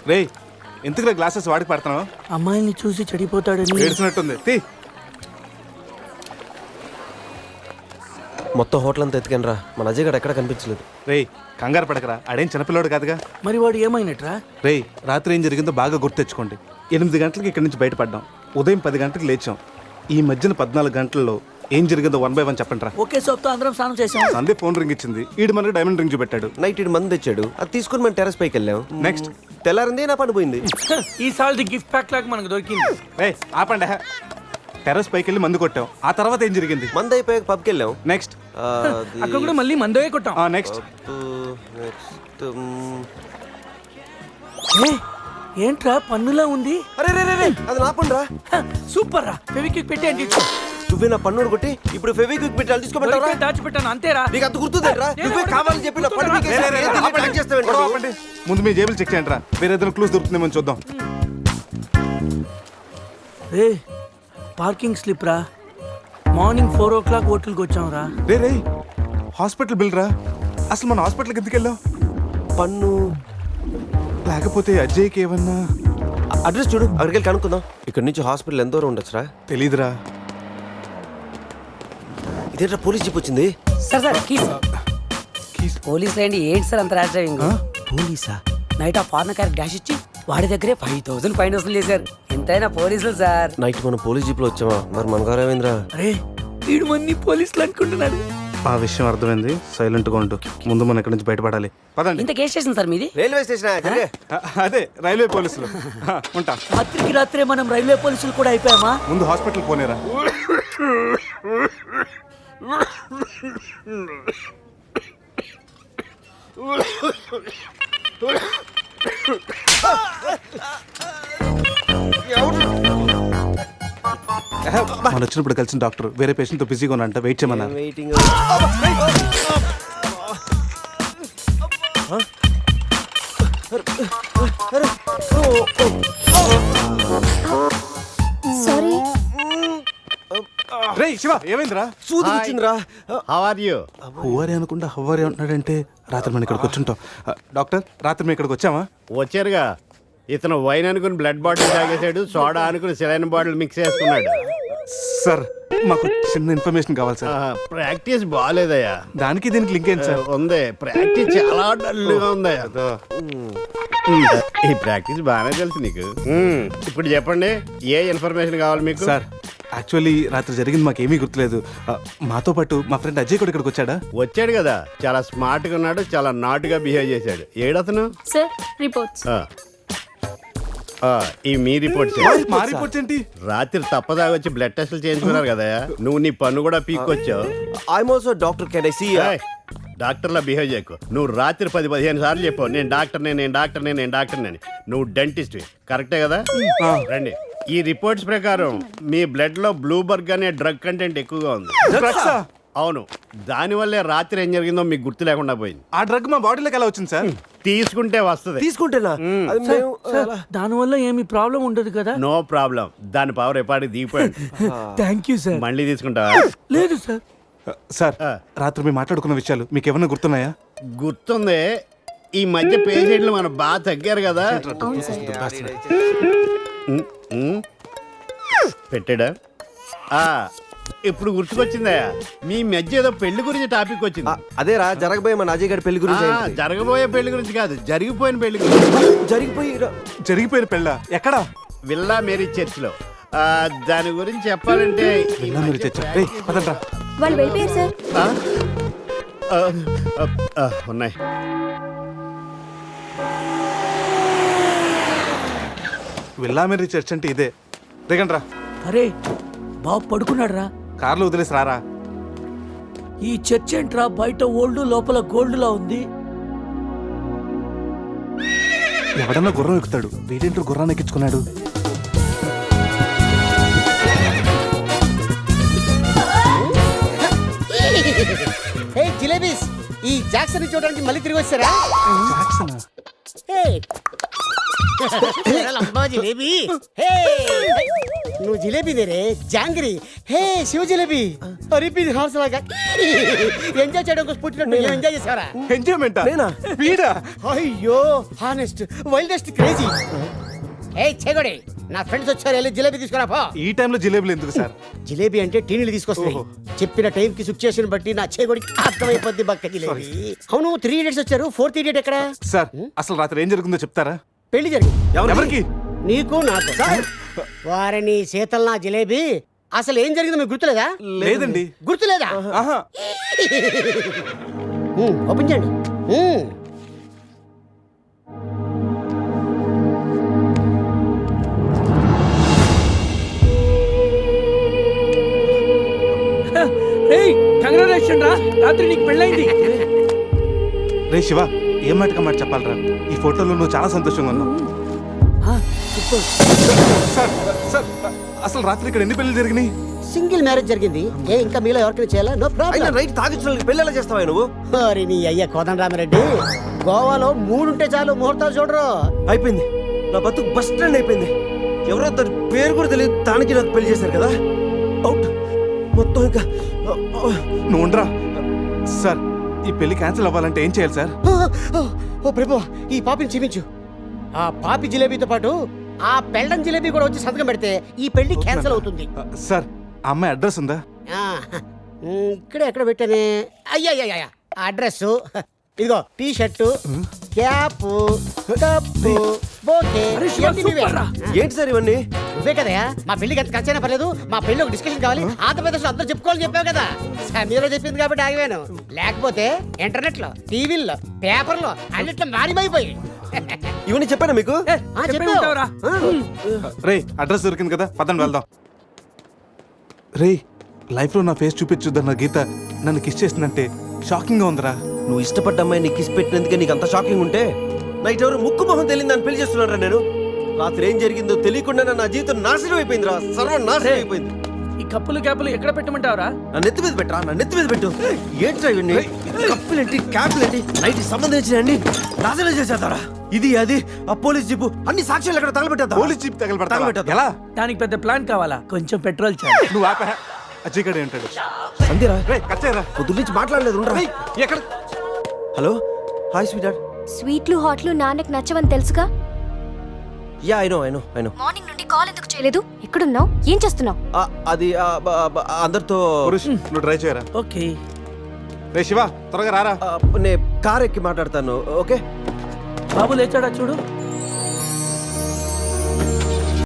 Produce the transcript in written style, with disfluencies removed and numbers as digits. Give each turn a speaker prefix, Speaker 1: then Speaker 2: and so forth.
Speaker 1: రే ఎందుకు గ్లాసెస్ వాడికి పడుతున్నావు?
Speaker 2: అమ్మాయిని చూసి చెడిపోతాడని
Speaker 1: ఏడ్చినట్టుంది. తీ.
Speaker 3: మొత్తం హోటల్ అంతా ఎత్తుకాను రా, మన అజయ్ గడ ఎక్కడ కనిపించలేదు.
Speaker 1: రే కంగారు పడకరా, ఆడేం చిన్నపిల్లోడు కాదుగా.
Speaker 2: మరి వాడు ఏమైనట్రా?
Speaker 1: రే రాత్రి ఏం జరిగిందో బాగా గుర్తు తెచ్చుకోండి. 8 గంటలకి ఇక్కడి నుంచి బయటపడ్డాం, ఉదయం 10 గంటలకు లేచాం. ఈ మధ్యన 14 గంటల్లో ఏం జరిగిందో 1 by 1 చెప్పండి రా.
Speaker 2: ఒకే సోప్తో అందరం స్నానం చేసాం.
Speaker 1: సందే ఫోన్ రింగ్ ఇచ్చింది, ఈడు మనకి డైమండ్ రింగ్ చూపెట్టాడు.
Speaker 3: నైట్ ఇటు మంది తెచ్చాడు, అది తీసుకుని మనం టెర్రస్ పైకి వెళ్ళాం.
Speaker 1: నెక్స్ట్
Speaker 3: తెల్లారింది నా పని పోయింది.
Speaker 2: ఈ సాల్ది గిఫ్ట్ ప్యాక్ లాగా మనకు దొరికింది.
Speaker 1: రే ఆపండి. టెర్రస్ పైకి వెళ్ళి మందు కొట్టాం. ఆ తర్వాత ఏం జరిగింది?
Speaker 3: మంది అయిపోయాక పబ్కి వెళ్ళాం.
Speaker 1: నెక్స్ట్
Speaker 2: అక్కడ కూడా మళ్ళీ మందే కొట్టాం.
Speaker 1: నెక్స్ట్
Speaker 2: ఏంట్రా పన్నులా ఉంది?
Speaker 3: అరే రే రే అది నా పని రా.
Speaker 2: సూపర్ రా, ఫెవిక్విక్ పెట్టి అంటే
Speaker 3: నువ్వే నా పన్నుడు కొట్టి ఇప్పుడు ఫెవిక్విక్ పెట్టి తీసుకోబెట్టావా?
Speaker 2: దాచిపెట్టాను అంతేరా.
Speaker 3: నీకు అంత గుర్తుందేట్రా? నువ్వే కావాలని చెప్పి నా పన్ను
Speaker 1: ముందు మీ జేబులు చెక్ చేయండి రా, వేరే ఏదైనా క్లూస్ దొరుకుతుందేమో చూద్దాం.
Speaker 2: రే పార్కింగ్ స్లిప్ రా, మార్నింగ్ 4 o'clock హోటల్కి వచ్చాం రా.
Speaker 1: రే రే హాస్పిటల్ బిల్ రా. అసలు మన హాస్పిటల్కి ఎందుకు వెళ్ళావు?
Speaker 3: పన్ను
Speaker 1: లేకపోతే అజయ్కి ఏమన్నా
Speaker 3: అడ్రస్ చూడు, అక్కడికి వెళ్ళి కనుక్కుందాం. ఇక్కడ నుంచి హాస్పిటల్ ఎంత దూరం ఉండొచ్చురా?
Speaker 1: తెలీదురా.
Speaker 3: ఇదేంట్రా పోలీస్ జీప్ వచ్చింది?
Speaker 4: Sir
Speaker 1: keys.
Speaker 4: పోలీసులు ఏంటి సార్ అంత ర్యాష్ డ్రైవింగ్?
Speaker 3: పోలీసా?
Speaker 4: నైట్ ఆ ఫారెన్ కార్ డాష్ ఇచ్చి వాడి దగ్గరే 5,000 ఫైన్ వసూలు చేశారు. ఎంతైనా పోలీసులు సార్.
Speaker 3: నైట్ మనం పోలీస్ జీప్ లో వచ్చామా? మరి మన గారు ఏమైందిరా?
Speaker 2: అరే వీడు మంది పోలీసులు అనుకుంటున్నాడు.
Speaker 1: ఆ విషయం అర్థమైంది, సైలెంట్ గా ఉండు. ముందు మనం ఇక్కడి నుంచి బయటపడాలి. పదండి.
Speaker 4: ఇంత కేసు స్టేషన్ సార్ మీది?
Speaker 3: Railway station.
Speaker 1: అదే రైల్వే పోలీసులు. ఉంటా.
Speaker 2: రాత్రికి రాత్రే మనం రైల్వే పోలీసులు కూడా అయిపోయామా?
Speaker 1: ముందు హాస్పిటల్ పోనేరా. మనం వచ్చినప్పుడు కలిసిన డాక్టర్ వేరే పేషెంట్ తో బిజీగా ఉన్నంట, వెయిట్ చేయమన్నా.
Speaker 3: వెయిటింగ్.
Speaker 5: సారీ.
Speaker 1: రే శివ ఏమైందిరా?
Speaker 3: సూది వచ్చిందిరా.
Speaker 6: How are you?
Speaker 1: హువారి అనుకుంటా హువారి అంటున్నాడంటే రాత్రి మనం ఇక్కడికి వచ్చుంటాం. డాక్టర్ రాత్రి మేము ఇక్కడికి వచ్చామా?
Speaker 6: వచ్చారుగా. ఇతను వైన్ అనుకుని బ్లడ్ బాటిల్ తాగేశాడు, సోడా అనుకుని సెలైన్ బాటిల్ మిక్స్ చేసుకున్నాడు.
Speaker 1: సార్ మాకు చిన్న ఇన్ఫర్మేషన్ కావాలి సార్.
Speaker 6: ప్రాక్టీస్ బాగాలేదయ్యా.
Speaker 1: దానికి దీనికి లింక్ ఏంటి సార్?
Speaker 6: ఉంది, ప్రాక్టీస్ చాలా డల్గా ఉందయ్యా. ఈ ప్రాక్టీస్ బాగానే తెలుసు నీకు. ఇప్పుడు చెప్పండి, ఏ ఇన్ఫర్మేషన్ కావాలి మీకు?
Speaker 1: సార్ యాక్చువల్లీ రాత్రి జరిగింది మాకేమీ గుర్తులేదు. మాతో పాటు మా ఫ్రెండ్ అజయ్ కూడా ఇక్కడికి వచ్చాడా?
Speaker 6: వచ్చాడు కదా, చాలా స్మార్ట్ గా ఉన్నాడు, చాలా నాటుగా బిహేవ్ చేశాడు. ఏడతను?
Speaker 5: Sir reports.
Speaker 6: ఈ మీ రిపోర్ట్స్.
Speaker 1: మా రిపోర్ట్స్ ఏంటి?
Speaker 6: రాత్రి తప్పదాగా వచ్చి బ్లడ్ టెస్ట్లు చేయించుకున్నారు కదా, నువ్వు నీ పన్ను కూడా పీక్కొచ్చావు.
Speaker 3: I am also doctor. Can I see?
Speaker 6: డాక్టర్లా బిహేవ్ చేయకు. నువ్వు రాత్రి 10-15 సార్లు చెప్పావు నేను డాక్టర్ని. నువ్వు డెంటిస్ట్, కరెక్టే కదా? రండి. ఈ రిపోర్ట్స్ ప్రకారం మీ బ్లడ్ లో బ్లూబర్గ్ అనే డ్రగ్ కంటెంట్ ఎక్కువగా ఉంది. అవును, దానివల్లే రాత్రి ఏం జరిగిందో మీకు గుర్తు లేకుండా పోయింది.
Speaker 1: ఆ డ్రగ్ మా బాడీలోకి ఎలా వచ్చింది సార్?
Speaker 6: తీసుకుంటే వస్తుంది.
Speaker 3: తీసుకుంటేనా?
Speaker 2: దానివల్ల ఏమి ప్రాబ్లం ఉండదు కదా?
Speaker 6: No problem. దాని పవర్ ఎప్పటికి దిగిపోయింది.
Speaker 2: Thank you sir.
Speaker 6: మళ్ళీ తీసుకుంటావా?
Speaker 2: లేదు సార్.
Speaker 1: సార్ రాత్రి మేము మాట్లాడుకున్న విషయాలు మీకు ఏమైనా గుర్తున్నాయా?
Speaker 6: గుర్తుంది. ఈ మధ్య పేషెంట్లు మనం బాగా తగ్గారు కదా. పెట్టాడా? ఇప్పుడు గుర్తుకొచ్చిందయ్యా, మీ మధ్య ఏదో పెళ్లి గురించి టాపిక్ వచ్చింది.
Speaker 3: అదేరా జరగబోయే మన అజయ్ గారి పెళ్లి గురించి.
Speaker 6: జరగబోయే పెళ్లి గురించి కాదు, జరిగిపోయిన పెళ్లి గురించి.
Speaker 1: జరిగిపోయిన పెళ్ళ ఎక్కడా?
Speaker 6: విల్లా మేరీ చర్చ్ లో. దాని గురించి చెప్పాలంటే
Speaker 5: వాళ్ళు వెళ్ళిపోయారు సార్.
Speaker 6: ఉన్నాయి.
Speaker 1: విల్లా మేరీ చర్చ్ అంటే ఇదే. దిగండి రా.
Speaker 2: అరే బాబు పడుకున్నాడు రా.
Speaker 1: కార్లో వదిలేసి రారా.
Speaker 2: ఈ చర్చ్ ఏంట్రా బయట ఓల్డ్ లోపల గోల్డ్ లా ఉంది.
Speaker 1: ఎవడన్నా గుర్రం ఎక్కుతాడు, వీడేంటో గుర్రాన్ని ఎక్కించుకున్నాడు.
Speaker 7: జిలేబీస్, ఈ జాక్సన్ చూడడానికి మళ్ళీ తిరిగి వచ్చారా? జిలేబీ నువ్వు జిలేబీ దేరే జాంగ్రీ హే శివ జిలేబీ రిపీట్ హార్స్ లాగా ఎంజాయ్ చేయడం కోసం పుట్టినట్టు ఎంజాయ్ చేసావరా
Speaker 1: ఎంజాయ్మెంట్
Speaker 3: నేనా?
Speaker 1: వీడా
Speaker 7: అయ్యో హానెస్ట్ వైల్డెస్ట్ క్రేజీ ఏ చెగొడి నా ఫ్రెండ్స్ వచ్చారు వెళ్ళి జిలేబీ తీసుకురా పో
Speaker 1: ఈ టైంలో జిలేబులు ఎందుకు సార్?
Speaker 7: జిలేబీ అంటే టీనీలు తీసుకొస్తాయి చెప్పిన టైం కి సిచ్యుయేషన్ బట్టి నా చేగొడికి అర్థమైపోద్ది బక్క జిలేబీ అవును 3 ఇడియట్స్ వచ్చారు 4th ఇడియట్ ఎక్కడ
Speaker 1: సార్ అసలు రాత్రి ఏం జరుగుతుందో చెప్తారా?
Speaker 7: పెళ్లి జరిగింది
Speaker 1: ఎవరికి?
Speaker 7: నీకు నాకు వారిని శీతల్ నా జిలేబీ అసలు ఏం జరిగిందో మీకు గుర్తులేదా
Speaker 1: లేదండి.
Speaker 7: గుర్తులేదా
Speaker 1: ఆహా.
Speaker 7: ఓపెన్ చేయండి
Speaker 2: ఏయ్ కంగ్రాచులేషన్ రా, రాత్రి నీకు పెళ్ళైంది.
Speaker 1: రే శివ, ఏం మాటగా మాట చెప్పాలరా? ఈ ఫోటోలో నువ్వు చాలా సంతోషంగా ఉన్నావు. సార్ సార్ అసలు రాత్రి ఇక్కడ ఎన్ని పెళ్లి జరిగినాయి?
Speaker 7: సింగిల్ మ్యారేజ్ జరిగింది ఏ ఇంకా మీలో ఎవరికైనా చేయాలా నో
Speaker 3: అయినా
Speaker 7: ప్రాబ్లం
Speaker 3: రైట్ తాగించిన పెళ్ళి ఎలా చేస్తావా నువ్వు?
Speaker 7: మరి నీ అయ్య కోదండరామిరెడ్డి గోవాలో 3 ఉంటే చాలు ముహూర్తాలు చూడరు
Speaker 3: అయిపోయింది, నా బతుకు బస్ స్టాండ్ అయిపోయింది. ఎవరో తన పేరు కూడా తెలియదు, దానికి నాకు పెళ్లి చేశారు కదా. అవుట్ మొత్తం ఇంకా
Speaker 1: నువ్వు ఉండరా. సార్ ఈ పెళ్లి క్యాన్సిల్ అవ్వాలంటే ఏం చేయాలి సార్?
Speaker 7: ఓ ప్రభు ఈ పాపిని క్షమించు ఆ పాపి జిలేబీతో పాటు ఆ పెళ్ళం జిలేబీ కూడా వచ్చి సంతకం పెడితే ఈ పెళ్లి క్యాన్సిల్ అవుతుంది
Speaker 1: సార్ ఆ అమ్మాయి అడ్రస్ ఉందా?
Speaker 7: ఆ, ఇక్కడ ఎక్కడ పెట్టానే అయ్యా అడ్రస్ ఇదిగో T shirt cap cup bouquet
Speaker 2: అరే శివ,
Speaker 7: ఇవన్నీ నువ్వే.
Speaker 2: సూపర్ రా.
Speaker 3: ఏంటి సార్ ఇవన్నీ?
Speaker 7: నువ్వే కదయా మా పెళ్లికి ఎంత ఖర్చైనా పర్లేదు మా పెళ్లి ఒక డిస్కషన్ కావాలి ఆంధ్రప్రదేశ్ లో అందరూ చెప్పుకోవాలని చెప్పావు కదా సమీరా చెప్పింది కాబట్టి ఆగిపోయాను లేకపోతే ఇంటర్నెట్ లో టీవీల్లో పేపర్లో అన్నిట్లో మారిపోయి
Speaker 3: ఇవన్నీ చెప్పానా మీకు?
Speaker 2: చెప్పే ఉంటావురా.
Speaker 1: రే అడ్రస్ దొరికింది కదా, పదండి వెళ్దాం. రే లైఫ్ లో నా ఫేస్ చూపించుద్దన్న గీత నన్ను కిస్ చేసిందంటే షాకింగ్ గా ఉందిరా.
Speaker 3: నువ్వు ఇష్టపడ్డ అమ్మాయి నీకు కిస్ పెట్టినందుకే నీకు అంత షాకింగ్ ఉంటే నైట్ ఎవరు ముక్కు మొహం తెలియదు అని పెళ్లి చేస్తున్నారా? నేను రాత్రి ఏం జరిగిందో తెలియకుండా నా జీవితం నాశనం అయిపోయిందిరా, సర్వం నాశనం అయిపోయింది.
Speaker 2: ఈ కప్పులు క్యాపులు ఎక్కడ పెట్టమంటావురా?
Speaker 3: నా నెత్తి మీద పెట్టరా, నా నెత్తి మీద పెట్టు. ఏంట్రా ఇవన్నీ? కప్పులేంటి క్యాప్లేంటి నైట్ సంబంధించినండి నాశనం చేసేద్దారా. ఇది అది ఆ పోలీస్ జీపు అన్ని సాక్ష్యాలు ఎక్కడ తగలబెట్టేద్దా?
Speaker 1: Police jeep తగలబెడతా
Speaker 3: తగలబెట్టేద్దా?
Speaker 1: ఎలా?
Speaker 2: దానికి పెద్ద ప్లాన్ కావాలా? కొంచెం పెట్రోల్ చాలు.
Speaker 1: నువ్వు ఆపా. అజయ్ గడే ఉంటాడు.
Speaker 3: అంతేరా,
Speaker 1: రే కచ్చేరా.
Speaker 3: పొద్దు నుంచి మాట్లాడలేదు. ఉండరా.
Speaker 1: ఎక్కడ?
Speaker 3: Hello hi sweet dad.
Speaker 5: స్వీట్లు హాట్లు నాన్నకు నచ్చవని తెలుసుగా.
Speaker 3: Yeah I know.
Speaker 5: మార్నింగ్ నుండి కాల్ ఎందుకు చేయలేదు? ఎక్కడున్నావు? ఏం చేస్తున్నావు?
Speaker 3: అది అందరితో
Speaker 1: పురుష్ నువ్వు ట్రై చేయరా.
Speaker 2: ఓకే.
Speaker 1: రే శివ త్వరగా రారా.
Speaker 3: నే కార్ ఎక్కి మాట్లాడతాను. ఓకే
Speaker 2: బాబు లేచాడా చూడు.